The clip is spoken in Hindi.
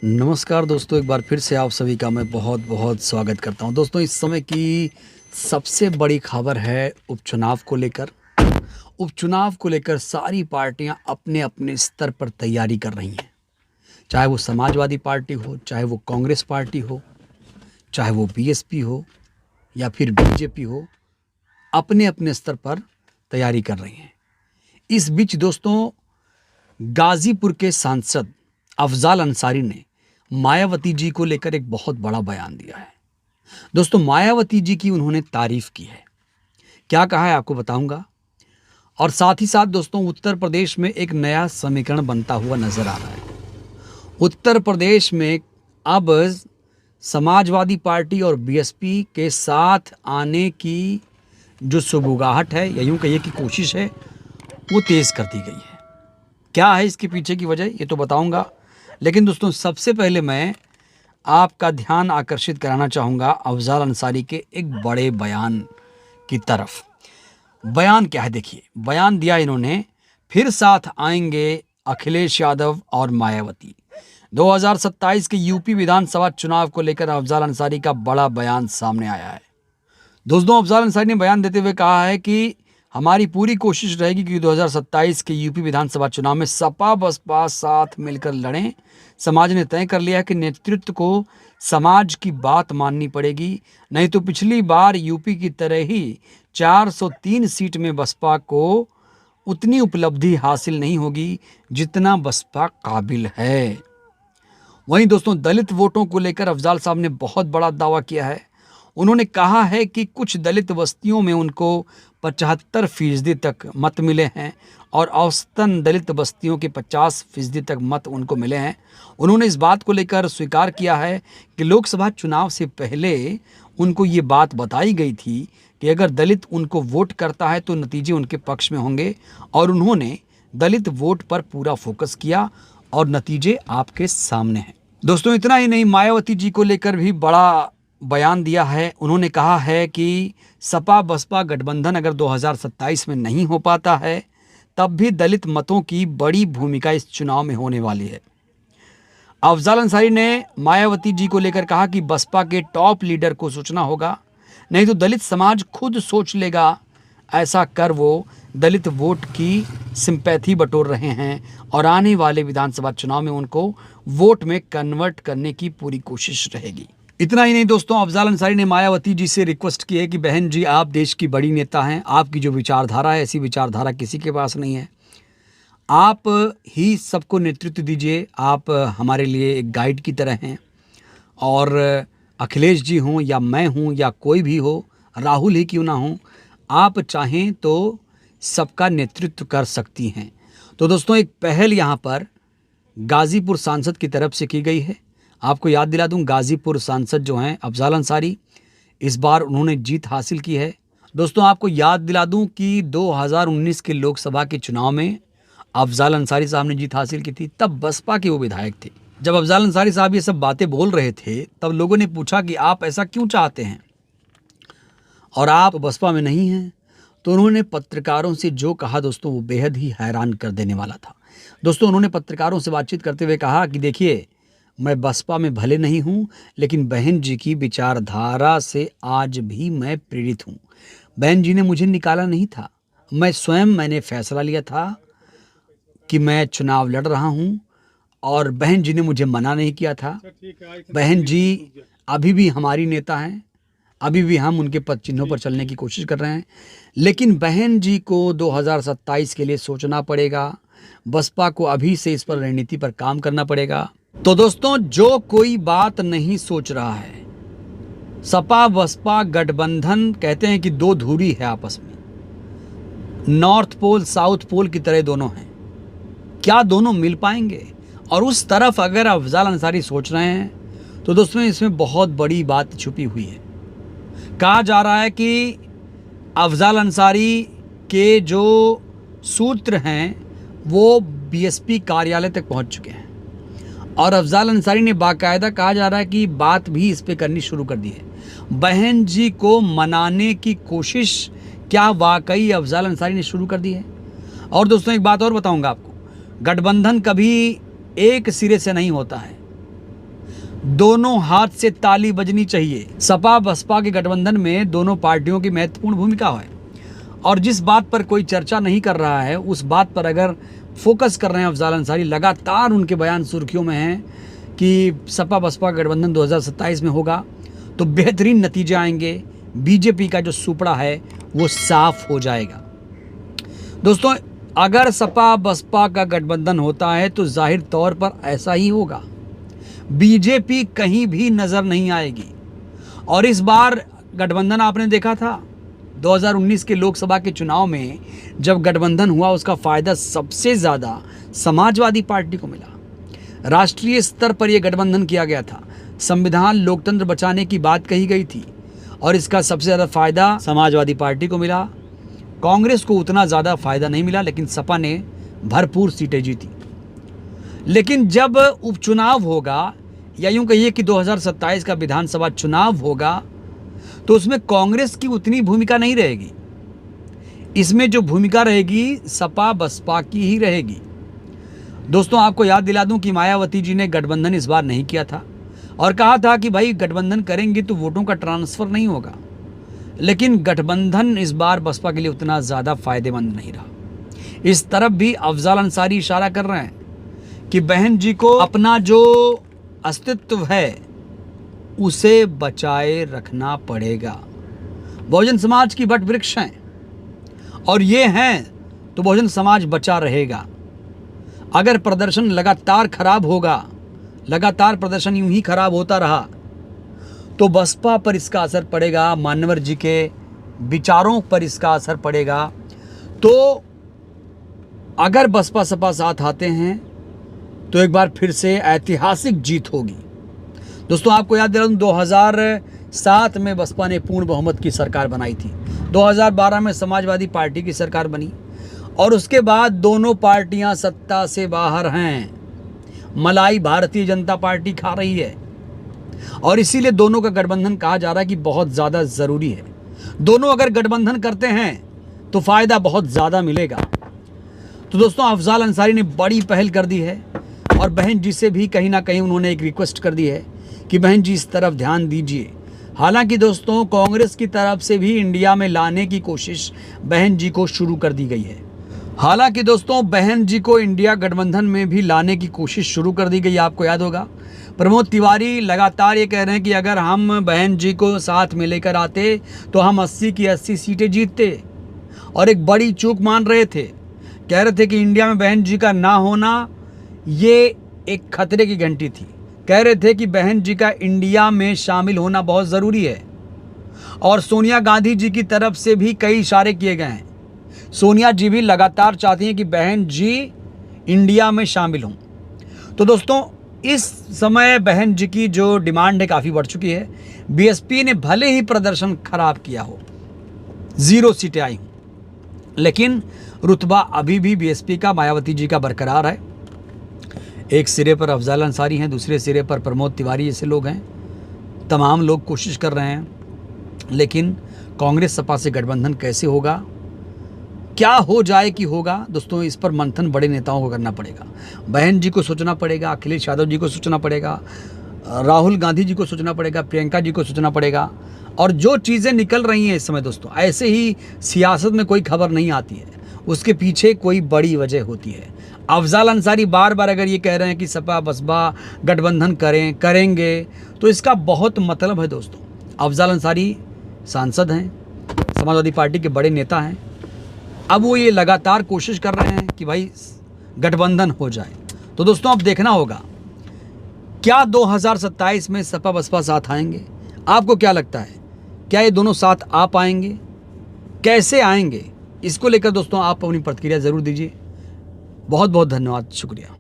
नमस्कार दोस्तों, एक बार फिर से आप सभी का मैं बहुत बहुत स्वागत करता हूं। दोस्तों, इस समय की सबसे बड़ी खबर है उपचुनाव को लेकर। उपचुनाव को लेकर सारी पार्टियां अपने अपने स्तर पर तैयारी कर रही हैं। चाहे वो समाजवादी पार्टी हो, चाहे वो कांग्रेस पार्टी हो, चाहे वो बीएसपी हो या फिर बीजेपी हो, अपने अपने स्तर पर तैयारी कर रही हैं। इस बीच दोस्तों, गाजीपुर के सांसद अफजाल अंसारी ने मायावती जी को लेकर एक बहुत बड़ा बयान दिया है। दोस्तों, मायावती जी की उन्होंने तारीफ की है। क्या कहा है आपको बताऊंगा। और साथ ही साथ दोस्तों, उत्तर प्रदेश में एक नया समीकरण बनता हुआ नजर आ रहा है। उत्तर प्रदेश में अब समाजवादी पार्टी और बीएसपी के साथ आने की जो सुगबुगाहट है या यूं कहिए कि कोशिश है, वो तेज कर दी गई है। क्या है इसके पीछे की वजह, ये तो बताऊंगा। लेकिन दोस्तों, सबसे पहले मैं आपका ध्यान आकर्षित कराना चाहूँगा अफजाल अंसारी के एक बड़े बयान की तरफ। बयान क्या है, देखिए। बयान दिया इन्होंने, फिर साथ आएंगे अखिलेश यादव और मायावती। 2027 के यूपी विधानसभा चुनाव को लेकर अफजाल अंसारी का बड़ा बयान सामने आया है। दोस्तों, अफजाल अंसारी ने बयान देते हुए कहा है कि हमारी पूरी कोशिश रहेगी कि 2027 के यूपी विधानसभा चुनाव में सपा बसपा साथ मिलकर लड़ें। समाज ने तय कर लिया है कि नेतृत्व को समाज की बात माननी पड़ेगी, नहीं तो पिछली बार यूपी की तरह ही 403 सीट में बसपा को उतनी उपलब्धि हासिल नहीं होगी जितना बसपा काबिल है। वहीं दोस्तों, दलित वोटों को लेकर अफजाल साहब ने बहुत बड़ा दावा किया है। उन्होंने कहा है कि कुछ दलित बस्तियों में उनको 75% तक मत मिले हैं और औसतन दलित बस्तियों के 50% तक मत उनको मिले हैं। उन्होंने इस बात को लेकर स्वीकार किया है कि लोकसभा चुनाव से पहले उनको ये बात बताई गई थी कि अगर दलित उनको वोट करता है तो नतीजे उनके पक्ष में होंगे, और उन्होंने दलित वोट पर पूरा फोकस किया और नतीजे आपके सामने हैं। दोस्तों, इतना ही नहीं, मायावती जी को लेकर भी बड़ा बयान दिया है। उन्होंने कहा है कि सपा बसपा गठबंधन अगर 2027 में नहीं हो पाता है, तब भी दलित मतों की बड़ी भूमिका इस चुनाव में होने वाली है। अफजाल अंसारी ने मायावती जी को लेकर कहा कि बसपा के टॉप लीडर को सोचना होगा, नहीं तो दलित समाज खुद सोच लेगा। ऐसा कर वो दलित वोट की सिंपैथी बटोर रहे हैं और आने वाले विधानसभा चुनाव में उनको वोट में कन्वर्ट करने की पूरी कोशिश रहेगी। इतना ही नहीं दोस्तों, अफजाल अंसारी ने मायावती जी से रिक्वेस्ट की है कि बहन जी, आप देश की बड़ी नेता हैं, आपकी जो विचारधारा है ऐसी विचारधारा किसी के पास नहीं है। आप ही सबको नेतृत्व दीजिए, आप हमारे लिए एक गाइड की तरह हैं। और अखिलेश जी हों या मैं हूं या कोई भी हो, राहुल ही क्यों ना हो, आप चाहें तो सबका नेतृत्व कर सकती हैं। तो दोस्तों, एक पहल यहाँ पर गाजीपुर सांसद की तरफ से की गई है। आपको याद दिला दूं, गाजीपुर सांसद जो हैं अफजाल अंसारी, इस बार उन्होंने जीत हासिल की है। दोस्तों, आपको याद दिला दूं कि 2019 के लोकसभा के चुनाव में अफजाल अंसारी साहब ने जीत हासिल की थी, तब बसपा के वो विधायक थे। जब अफजाल अंसारी साहब ये सब बातें बोल रहे थे, तब लोगों ने पूछा कि आप ऐसा क्यों चाहते हैं और आप बसपा में नहीं हैं। तो उन्होंने पत्रकारों से जो कहा दोस्तों, वो बेहद ही हैरान कर देने वाला था। दोस्तों, उन्होंने पत्रकारों से बातचीत करते हुए कहा कि देखिए, मैं बसपा में भले नहीं हूं, लेकिन बहन जी की विचारधारा से आज भी मैं प्रेरित हूं। बहन जी ने मुझे निकाला नहीं था, मैंने फैसला लिया था कि मैं चुनाव लड़ रहा हूं, और बहन जी ने मुझे मना नहीं किया था। बहन जी अभी भी हमारी नेता हैं, अभी भी हम उनके पद चिन्हों पर चलने की कोशिश कर रहे हैं। लेकिन बहन जी को 2027 के लिए सोचना पड़ेगा। बसपा को अभी से इस पर रणनीति पर काम करना पड़ेगा। तो दोस्तों, जो कोई बात नहीं सोच रहा है, सपा बसपा गठबंधन कहते हैं कि दो धुरी है आपस में, नॉर्थ पोल साउथ पोल की तरह दोनों हैं। क्या दोनों मिल पाएंगे? और उस तरफ अगर अफजाल अंसारी सोच रहे हैं तो दोस्तों, इसमें बहुत बड़ी बात छुपी हुई है। कहा जा रहा है कि अफजाल अंसारी के जो सूत्र हैं वो बीएसपी कार्यालय तक पहुंच चुके हैं, और अफजाल अंसारी ने बाकायदा कहा जा रहा है कि बात भी इस पे करनी शुरू कर दी है। बहन जी को मनाने की कोशिश क्या वाकई अफजाल अंसारी ने शुरू कर दी है? और दोस्तों, एक बात और बताऊंगा आपको, गठबंधन कभी एक सिरे से नहीं होता है। दोनों हाथ से ताली बजनी चाहिए। सपा बसपा के गठबंधन में दोनों पार्टियों की महत्वपूर्ण भूमिका है और जिस बात पर कोई चर्चा नहीं कर रहा है उस बात पर अगर फोकस कर रहे हैं अफजाल अंसारी, लगातार उनके बयान सुर्खियों में हैं कि सपा बसपा गठबंधन 2027 में होगा तो बेहतरीन नतीजे आएंगे, बीजेपी का जो सुपड़ा है वो साफ हो जाएगा। दोस्तों, अगर सपा बसपा का गठबंधन होता है तो जाहिर तौर पर ऐसा ही होगा, बीजेपी कहीं भी नजर नहीं आएगी। और इस बार गठबंधन आपने देखा था 2019 के लोकसभा के चुनाव में जब गठबंधन हुआ उसका फायदा सबसे ज्यादा समाजवादी पार्टी को मिला। राष्ट्रीय स्तर पर यह गठबंधन किया गया था, संविधान लोकतंत्र बचाने की बात कही गई थी और इसका सबसे ज्यादा फायदा समाजवादी पार्टी को मिला। कांग्रेस को उतना ज्यादा फायदा नहीं मिला, लेकिन सपा ने भरपूर सीटें जीती। लेकिन जब उपचुनाव होगा या यूं कहिए कि 2027 का विधानसभा चुनाव होगा तो उसमें कांग्रेस की उतनी भूमिका नहीं रहेगी। इसमें जो भूमिका रहेगी सपा बसपा की ही रहेगी। दोस्तों, आपको याद दिला दूं कि मायावती जी ने गठबंधन इस बार नहीं किया था और कहा था कि भाई गठबंधन करेंगे तो वोटों का ट्रांसफर नहीं होगा। लेकिन गठबंधन इस बार बसपा के लिए उतना ज़्यादा फायदेमंद नहीं रहा। इस तरफ भी अफजाल अंसारी इशारा कर रहे हैं कि बहन जी को अपना जो अस्तित्व है उसे बचाए रखना पड़ेगा। बहुजन समाज की वट वृक्ष हैं और ये हैं तो बहुजन समाज बचा रहेगा। अगर प्रदर्शन लगातार खराब होगा, लगातार प्रदर्शन यूं ही खराब होता रहा तो बसपा पर इसका असर पड़ेगा, मान्यवर जी के विचारों पर इसका असर पड़ेगा। तो अगर बसपा सपा साथ आते हैं तो एक बार फिर से ऐतिहासिक जीत होगी। दोस्तों, आपको याद दिला दूं 2007 में बसपा ने पूर्ण बहुमत की सरकार बनाई थी, 2012 में समाजवादी पार्टी की सरकार बनी और उसके बाद दोनों पार्टियां सत्ता से बाहर हैं। मलाई भारतीय जनता पार्टी खा रही है और इसीलिए दोनों का गठबंधन कहा जा रहा है कि बहुत ज़्यादा ज़रूरी है। दोनों अगर गठबंधन करते हैं तो फ़ायदा बहुत ज़्यादा मिलेगा। तो दोस्तों, अफजाल अंसारी ने बड़ी पहल कर दी है और बहन जी से भी कहीं ना कहीं उन्होंने एक रिक्वेस्ट कर दी है कि बहन जी इस तरफ ध्यान दीजिए। हालांकि दोस्तों, कांग्रेस की तरफ से भी इंडिया में लाने की कोशिश बहन जी को शुरू कर दी गई है। हालांकि दोस्तों, बहन जी को इंडिया गठबंधन में भी लाने की कोशिश शुरू कर दी गई। आपको याद होगा प्रमोद तिवारी लगातार ये कह रहे हैं कि अगर हम बहन जी को साथ में लेकर आते तो हम 80 की 80 सीटें जीतते और एक बड़ी चूक मान रहे थे। कह रहे थे कि इंडिया में बहन जी का ना होना ये एक खतरे की घंटी थी। कह रहे थे कि बहन जी का इंडिया में शामिल होना बहुत ज़रूरी है और सोनिया गांधी जी की तरफ से भी कई इशारे किए गए हैं। सोनिया जी भी लगातार चाहती हैं कि बहन जी इंडिया में शामिल हों। तो दोस्तों, इस समय बहन जी की जो डिमांड है काफ़ी बढ़ चुकी है। बीएसपी ने भले ही प्रदर्शन खराब किया हो, 0 सीटें आई हों, लेकिन रुतबा अभी भी बीएसपी का मायावती जी का बरकरार है। एक सिरे पर अफजाल अंसारी हैं, दूसरे सिरे पर प्रमोद तिवारी जैसे लोग हैं। तमाम लोग कोशिश कर रहे हैं, लेकिन कांग्रेस सपा से गठबंधन कैसे होगा, क्या हो जाए कि होगा। दोस्तों, इस पर मंथन बड़े नेताओं को करना पड़ेगा। बहन जी को सोचना पड़ेगा, अखिलेश यादव जी को सोचना पड़ेगा, राहुल गांधी जी को सोचना पड़ेगा, प्रियंका जी को सोचना पड़ेगा। और जो चीज़ें निकल रही हैं इस समय दोस्तों, ऐसे ही सियासत में कोई खबर नहीं आती है, उसके पीछे कोई बड़ी वजह होती है। अफजाल अंसारी बार बार अगर ये कह रहे हैं कि सपा बसपा गठबंधन करेंगे तो इसका बहुत मतलब है दोस्तों। अफजाल अंसारी सांसद हैं, समाजवादी पार्टी के बड़े नेता हैं। अब वो ये लगातार कोशिश कर रहे हैं कि भाई गठबंधन हो जाए। तो दोस्तों, अब देखना होगा क्या 2027 में सपा बसपा साथ आएंगे। आपको क्या लगता है, क्या ये दोनों साथ आ पाएंगे, कैसे आएंगे? इसको लेकर दोस्तों आप अपनी प्रतिक्रिया ज़रूर दीजिए। बहुत बहुत धन्यवाद, शुक्रिया।